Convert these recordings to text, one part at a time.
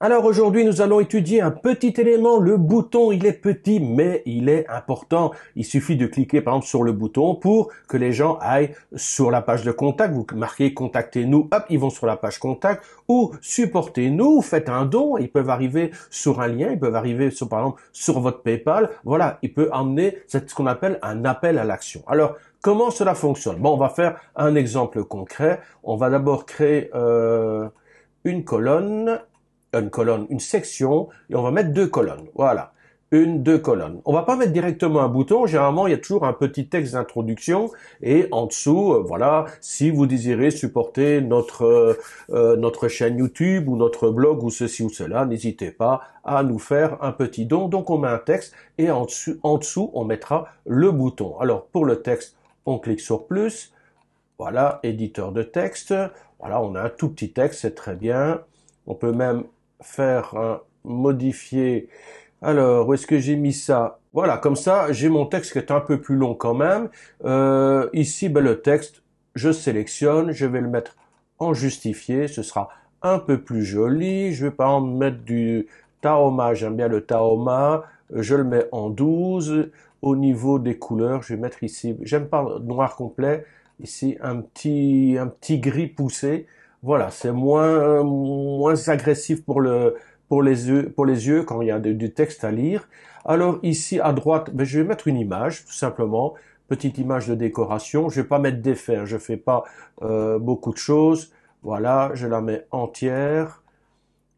Alors aujourd'hui, nous allons étudier un petit élément. Le bouton, il est petit, mais il est important. Il suffit de cliquer par exemple sur le bouton pour que les gens aillent sur la page de contact. Vous marquez contactez-nous, hop, ils vont sur la page contact ou supportez-nous, faites un don. Ils peuvent arriver sur un lien, ils peuvent arriver sur, par exemple, sur votre PayPal. Voilà, il peut emmener ce qu'on appelle un appel à l'action. Alors, comment cela fonctionne? Bon, on va faire un exemple concret. On va d'abord créer une colonne, une section, et on va mettre deux colonnes. Voilà. Deux colonnes. On va pas mettre directement un bouton. Généralement, il y a toujours un petit texte d'introduction et en dessous, voilà, si vous désirez supporter notre chaîne YouTube ou notre blog ou ceci ou cela, n'hésitez pas à nous faire un petit don. Donc, on met un texte et en dessous, on mettra le bouton. Alors, pour le texte, on clique sur plus. Voilà, éditeur de texte. Voilà, on a un tout petit texte, c'est très bien. On peut même faire un modifier. Alors, où est-ce que j'ai mis ça? Voilà, comme ça, j'ai mon texte qui est un peu plus long quand même. Ici, ben, le texte, je sélectionne, je vais le mettre en justifié, ce sera un peu plus joli. Je vais par exemple mettre du Tahoma, j'aime bien le Tahoma, je le mets en 12. Au niveau des couleurs, je vais mettre ici, j'aime pas le noir complet, ici un petit gris poussé. Voilà, c'est moins agressif pour les yeux quand il y a du texte à lire. Alors ici à droite, ben, je vais mettre une image tout simplement, petite image de décoration. Je vais pas mettre d'effet, hein, je fais pas beaucoup de choses. Voilà, je la mets entière.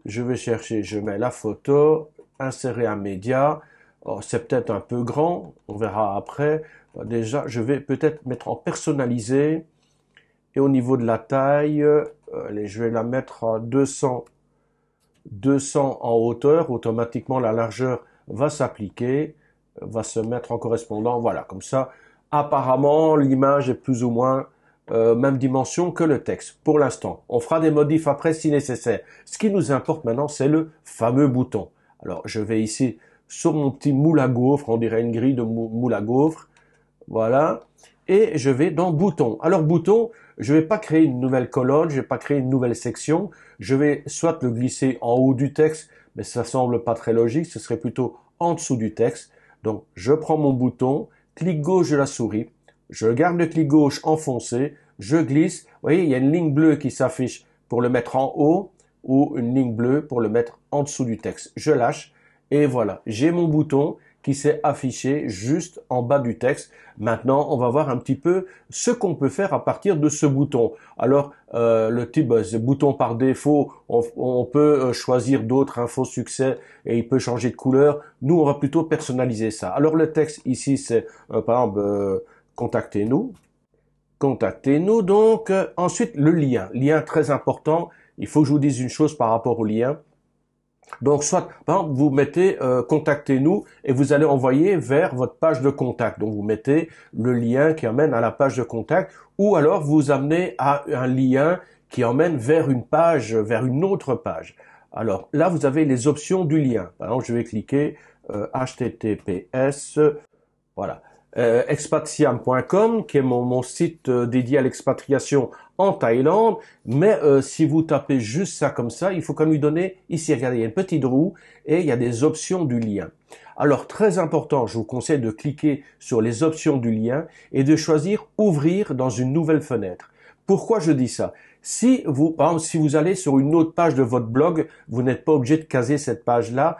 Je vais chercher, je mets la photo, insérer un média. Oh, c'est peut-être un peu grand, on verra après. Déjà, je vais peut-être mettre en personnalisé. Et au niveau de la taille, allez, je vais la mettre à 200 en hauteur. Automatiquement, la largeur va s'appliquer, va se mettre en correspondant. Voilà, comme ça, apparemment, l'image est plus ou moins même dimension que le texte. Pour l'instant, on fera des modifs après si nécessaire. Ce qui nous importe maintenant, c'est le fameux bouton. Alors, je vais ici sur mon petit moule à gaufres, on dirait une grille de moule à gaufres. Voilà. Et je vais dans bouton. Alors bouton, je vais pas créer une nouvelle colonne, je vais pas créer une nouvelle section. Je vais soit le glisser en haut du texte, mais ça semble pas très logique, ce serait plutôt en dessous du texte. Donc je prends mon bouton, clic gauche de la souris, je garde le clic gauche enfoncé, je glisse. Vous voyez, il y a une ligne bleue qui s'affiche pour le mettre en haut ou une ligne bleue pour le mettre en dessous du texte. Je lâche et voilà, j'ai mon bouton qui s'est affiché juste en bas du texte. Maintenant, on va voir un petit peu ce qu'on peut faire à partir de ce bouton. Alors, le type, ce bouton par défaut, on peut choisir d'autres infos succès et il peut changer de couleur. Nous, on va plutôt personnaliser ça. Alors, le texte ici, c'est par exemple, contactez-nous. Contactez-nous. Donc, ensuite, le lien. Lien très important. Il faut que je vous dise une chose par rapport au lien. Donc, soit, par exemple, vous mettez contactez-nous et vous allez envoyer vers votre page de contact. Donc, vous mettez le lien qui emmène à la page de contact ou alors vous amenez à un lien qui emmène vers une page, vers une autre page. Alors, là, vous avez les options du lien. Par exemple, je vais cliquer HTTPS, voilà, expatiam.com, qui est mon site dédié à l'expatriation en Thaïlande. Mais si vous tapez juste ça comme ça, il faut quand même lui donner, ici, regardez, il y a une petite roue et il y a des options du lien. Alors, très important, je vous conseille de cliquer sur les options du lien et de choisir ouvrir dans une nouvelle fenêtre. Pourquoi je dis ça? Si vous, par exemple, si vous allez sur une autre page de votre blog, vous n'êtes pas obligé de caser cette page-là,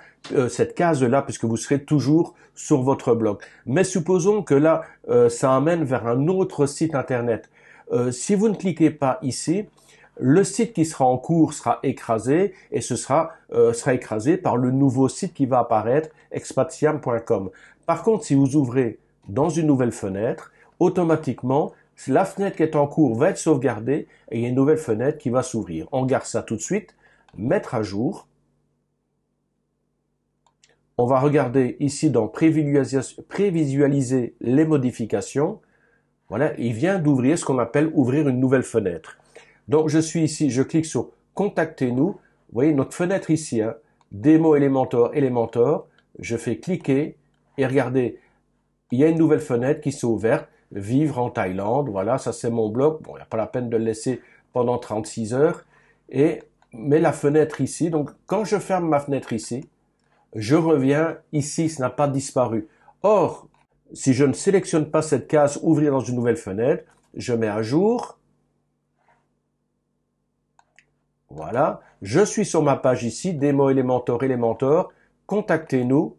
cette case-là, puisque vous serez toujours sur votre blog. Mais supposons que là, ça amène vers un autre site internet. Si vous ne cliquez pas ici, le site qui sera en cours sera écrasé et ce sera écrasé par le nouveau site qui va apparaître, expatiam.com. Par contre, si vous ouvrez dans une nouvelle fenêtre, automatiquement, la fenêtre qui est en cours va être sauvegardée et il y a une nouvelle fenêtre qui va s'ouvrir. On garde ça tout de suite, mettre à jour. On va regarder ici dans prévisualiser les modifications. Voilà, il vient d'ouvrir ce qu'on appelle ouvrir une nouvelle fenêtre. Donc je suis ici, je clique sur contactez-nous. Vous voyez notre fenêtre ici, hein, démo Elementor. Je fais cliquer et regardez, il y a une nouvelle fenêtre qui s'est ouverte. Vivre en Thaïlande, voilà, ça c'est mon blog. Bon, il n'y a pas la peine de le laisser pendant 36 heures. Et mets la fenêtre ici. Donc, quand je ferme ma fenêtre ici, je reviens ici, ça n'a pas disparu. Or, si je ne sélectionne pas cette case ouvrir dans une nouvelle fenêtre, je mets à jour. Voilà. Je suis sur ma page ici, démo Elementor, contactez-nous.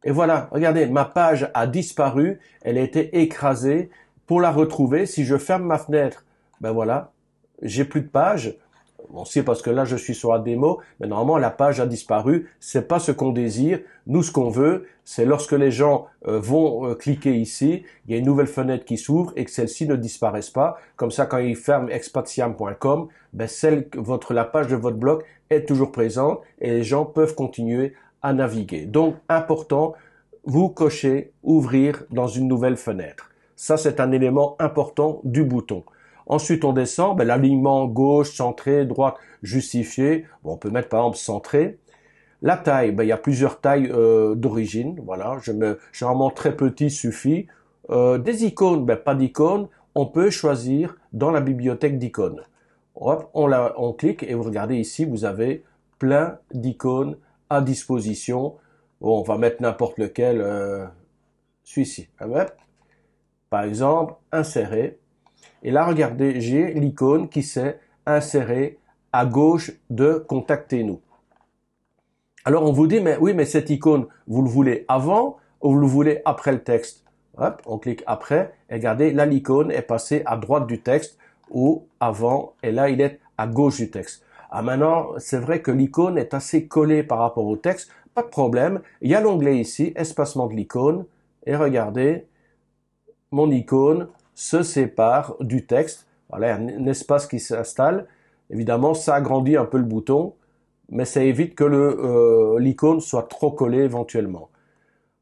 Et voilà, regardez, ma page a disparu, elle a été écrasée. Pour la retrouver, si je ferme ma fenêtre, ben voilà, j'ai plus de page. Bon, c'est parce que là, je suis sur la démo, mais normalement, la page a disparu. C'est pas ce qu'on désire. Nous, ce qu'on veut, c'est lorsque les gens vont cliquer ici, il y a une nouvelle fenêtre qui s'ouvre et que celle-ci ne disparaisse pas. Comme ça, quand ils ferment expatiam.com, ben la page de votre blog est toujours présente et les gens peuvent continuer à naviguer. Donc, important, vous cochez ouvrir dans une nouvelle fenêtre. Ça, c'est un élément important du bouton. Ensuite, on descend, l'alignement gauche, centré, droite, justifié. Bon, on peut mettre par exemple centré. La taille, il y a plusieurs tailles d'origine. Voilà, généralement très petit suffit. Des icônes, pas d'icônes. On peut choisir dans la bibliothèque d'icônes. Hop, on clique et vous regardez ici, vous avez plein d'icônes à disposition. Bon, on va mettre n'importe lequel. Celui-ci. Par exemple, insérer. Et là, regardez, j'ai l'icône qui s'est insérée à gauche de Contactez-nous. Alors, on vous dit, mais oui, mais cette icône, vous le voulez avant ou vous le voulez après le texte? Hop, on clique après et regardez, là, l'icône est passée à droite du texte ou avant et là, il est à gauche du texte. Ah, maintenant, c'est vrai que l'icône est assez collée par rapport au texte. Pas de problème. Il y a l'onglet ici, espacement de l'icône. Et regardez, mon icône se sépare du texte. Voilà, un espace qui s'installe. Évidemment, ça agrandit un peu le bouton, mais ça évite que l'icône soit trop collée éventuellement.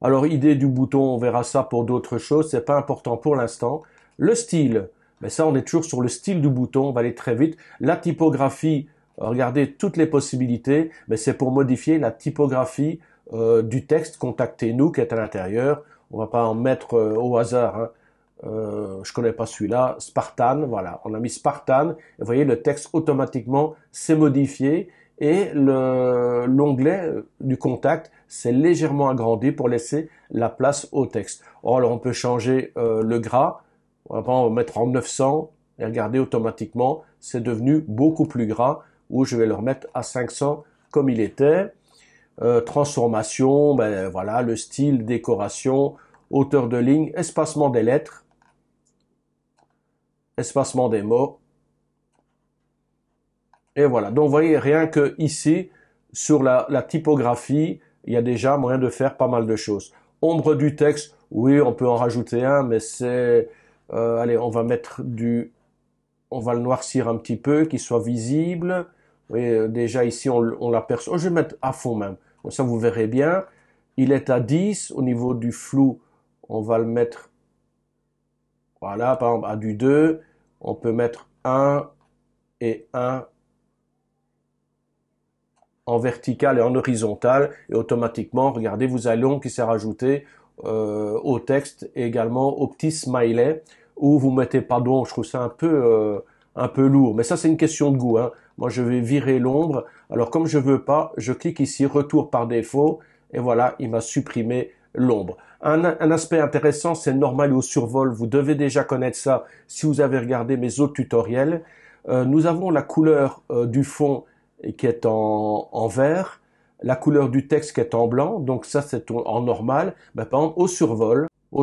Alors, idée du bouton, on verra ça pour d'autres choses, c'est pas important pour l'instant. Le style, mais ça, on est toujours sur le style du bouton, on va aller très vite. La typographie, regardez toutes les possibilités, mais c'est pour modifier la typographie du texte, contactez-nous qui est à l'intérieur. On va pas en mettre au hasard, hein. Je connais pas celui-là, Spartan, voilà, on a mis Spartan, et vous voyez le texte automatiquement s'est modifié et l'onglet du contact s'est légèrement agrandi pour laisser la place au texte. Alors on peut changer le gras, on va mettre en 900 et regardez automatiquement c'est devenu beaucoup plus gras ou je vais le remettre à 500 comme il était. Transformation, voilà, le style, décoration, hauteur de ligne, espacement des lettres, espacement des mots. Et voilà. Donc, vous voyez, rien que ici, sur la typographie, il y a déjà moyen de faire pas mal de choses. Ombre du texte, oui, on peut en rajouter un, mais c'est... allez, on va le noircir un petit peu, qu'il soit visible. Oui, déjà ici, on l'aperçoit. Je vais mettre à fond même. Comme ça, vous verrez bien. Il est à 10. Au niveau du flou, on va le mettre... Voilà, par exemple, à du 2. On peut mettre 1 et 1 en vertical et en horizontal. Et automatiquement, regardez, vous avez l'ongle qui s'est rajouté au texte et également au petit smiley où vous mettez pas d'ombre. Je trouve ça un peu lourd. Mais ça, c'est une question de goût, hein. Moi, je vais virer l'ombre. Alors, comme je veux pas, je clique ici, retour par défaut. Et voilà, il m'a supprimé l'ombre. Un aspect intéressant, c'est normal au survol. Vous devez déjà connaître ça si vous avez regardé mes autres tutoriels. Nous avons la couleur du fond qui est en vert, la couleur du texte qui est en blanc. Donc ça, c'est en normal. Par exemple, au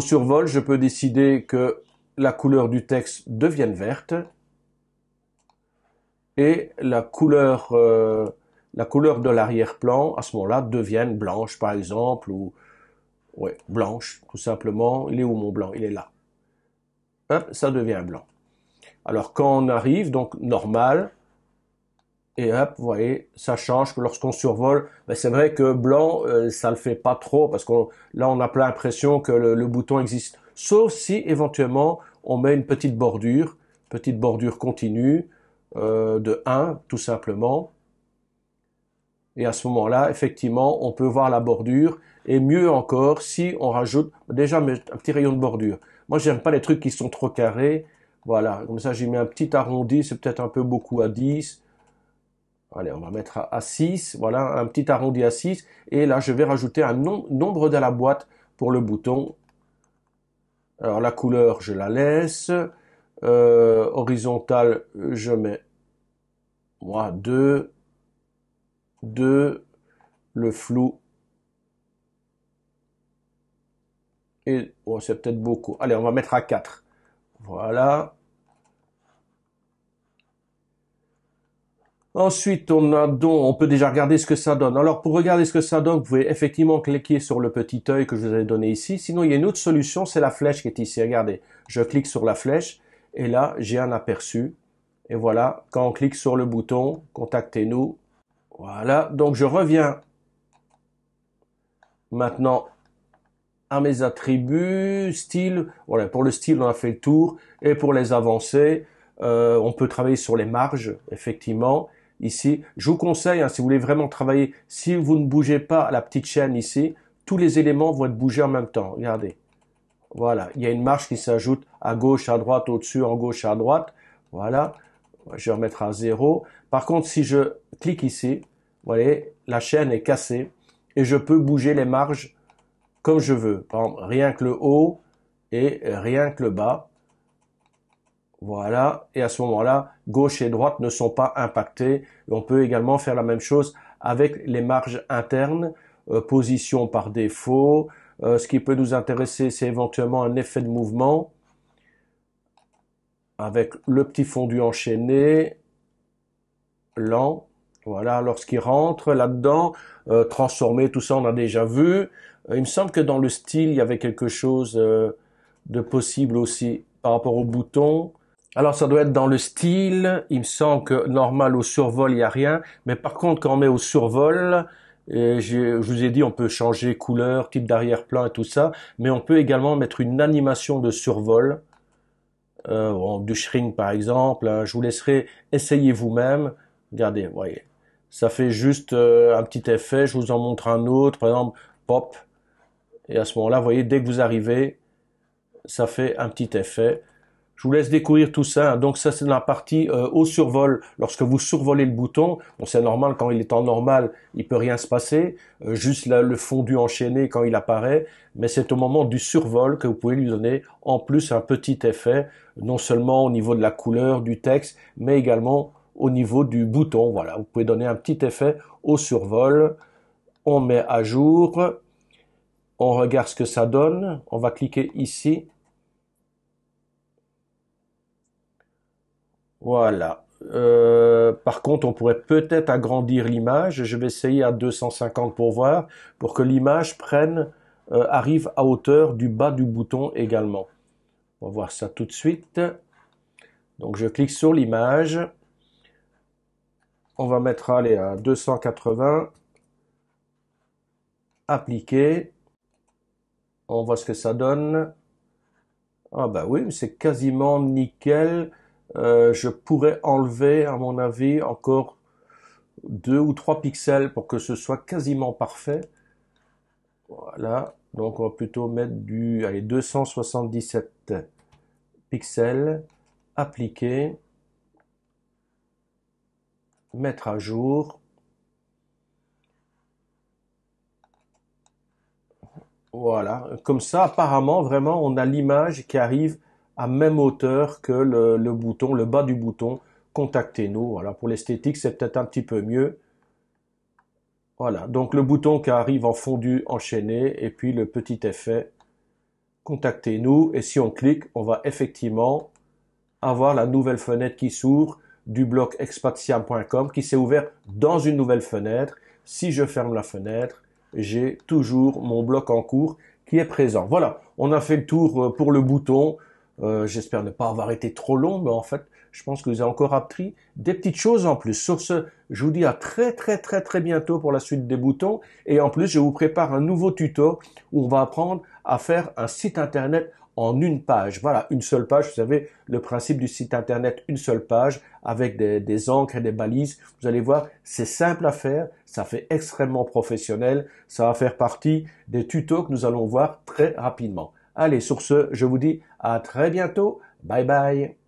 survol, je peux décider que la couleur du texte devienne verte et la couleur de l'arrière-plan, à ce moment-là, devienne blanche, par exemple, ou ouais, blanche, tout simplement. Il est où mon blanc? Il est là. Hop, ça devient blanc. Alors, quand on arrive, donc normal, et hop, vous voyez, ça change que lorsqu'on survole, c'est vrai que blanc, ça le fait pas trop, parce que là, on a plein l'impression que le bouton existe. Sauf si, éventuellement, on met une petite bordure continue, de 1, tout simplement. Et à ce moment-là, effectivement, on peut voir la bordure. Et mieux encore, si on rajoute déjà un petit rayon de bordure. Moi, j'aime pas les trucs qui sont trop carrés. Voilà, comme ça, j'ai mis un petit arrondi. C'est peut-être un peu beaucoup à 10. Allez, on va mettre à 6, voilà, un petit arrondi à 6. Et là, je vais rajouter un nombre de la boîte pour le bouton. Alors, la couleur, je la laisse. Horizontale, je mets, moi, 2. 2. Le flou. Et, oh, c'est peut-être beaucoup. Allez, on va mettre à 4. Voilà. Ensuite, on peut déjà regarder ce que ça donne. Alors, pour regarder ce que ça donne, vous pouvez effectivement cliquer sur le petit œil que je vous ai donné ici. Sinon, il y a une autre solution, c'est la flèche qui est ici. Regardez, je clique sur la flèche et là, j'ai un aperçu. Et voilà, quand on clique sur le bouton, contactez-nous. Voilà, donc je reviens maintenant à mes attributs, style. Voilà, pour le style, on a fait le tour. Et pour les avancées, on peut travailler sur les marges, effectivement. Ici, je vous conseille, si vous voulez vraiment travailler, si vous ne bougez pas la petite chaîne ici, tous les éléments vont être bougés en même temps. Regardez. Voilà, il y a une marge qui s'ajoute à gauche, à droite, au-dessus, en gauche, à droite. Voilà, je vais remettre à 0. Par contre, si je clique ici, vous voyez, la chaîne est cassée et je peux bouger les marges comme je veux. Par exemple, rien que le haut et rien que le bas. Voilà. Et à ce moment-là, gauche et droite ne sont pas impactés. On peut également faire la même chose avec les marges internes, position par défaut. Ce qui peut nous intéresser, c'est éventuellement un effet de mouvement avec le petit fondu enchaîné, lent. Voilà, lorsqu'il rentre là-dedans, transformer, tout ça, on a déjà vu. Il me semble que dans le style, il y avait quelque chose de possible aussi par rapport au bouton. Alors, ça doit être dans le style. Il me semble que normal au survol, il n'y a rien. Mais par contre, quand on met au survol, je vous ai dit, on peut changer couleur, type d'arrière-plan et tout ça. Mais on peut également mettre une animation de survol. Du shrink par exemple. Hein. Je vous laisserai essayer vous-même. Regardez, vous voyez. Ça fait juste un petit effet. Je vous en montre un autre. Par exemple, pop. Et à ce moment-là, vous voyez, dès que vous arrivez, ça fait un petit effet. Je vous laisse découvrir tout ça. Donc ça, c'est la partie au survol. Lorsque vous survolez le bouton, bon, c'est normal, quand il est en normal, il peut rien se passer. Juste là, le fondu enchaîné quand il apparaît. Mais c'est au moment du survol que vous pouvez lui donner en plus un petit effet, non seulement au niveau de la couleur, du texte, mais également au niveau du bouton. Voilà, vous pouvez donner un petit effet au survol. On met à jour. On regarde ce que ça donne. On va cliquer ici. Voilà. Par contre, on pourrait peut-être agrandir l'image. Je vais essayer à 250 pour voir, pour que l'image arrive à hauteur du bas du bouton également. On va voir ça tout de suite. Donc, je clique sur l'image. On va mettre allez, à 280. Appliquer. On voit ce que ça donne. Ah bah oui, c'est quasiment nickel. Je pourrais enlever, à mon avis, encore 2 ou 3 pixels pour que ce soit quasiment parfait. Voilà, donc on va plutôt mettre du 277 pixels, appliquer, mettre à jour. Voilà, comme ça, apparemment, vraiment, on a l'image qui arrive à même hauteur que le bouton, le bas du bouton. Contactez-nous. Voilà, pour l'esthétique, c'est peut-être un petit peu mieux. Voilà, donc le bouton qui arrive en fondu enchaîné et puis le petit effet. Contactez-nous et si on clique, on va effectivement avoir la nouvelle fenêtre qui s'ouvre du bloc expatiam.com qui s'est ouvert dans une nouvelle fenêtre. Si je ferme la fenêtre, j'ai toujours mon bloc en cours qui est présent. Voilà, on a fait le tour pour le bouton. J'espère ne pas avoir été trop long, mais en fait, je pense que vous avez encore appris des petites choses en plus. Sur ce, je vous dis à très bientôt pour la suite des boutons. Et en plus, je vous prépare un nouveau tuto où on va apprendre à faire un site internet en une page. Voilà, une seule page. Vous savez, le principe du site internet, une seule page avec des encres et des balises. Vous allez voir, c'est simple à faire. Ça fait extrêmement professionnel. Ça va faire partie des tutos que nous allons voir très rapidement. Allez, sur ce, je vous dis à très bientôt. Bye bye.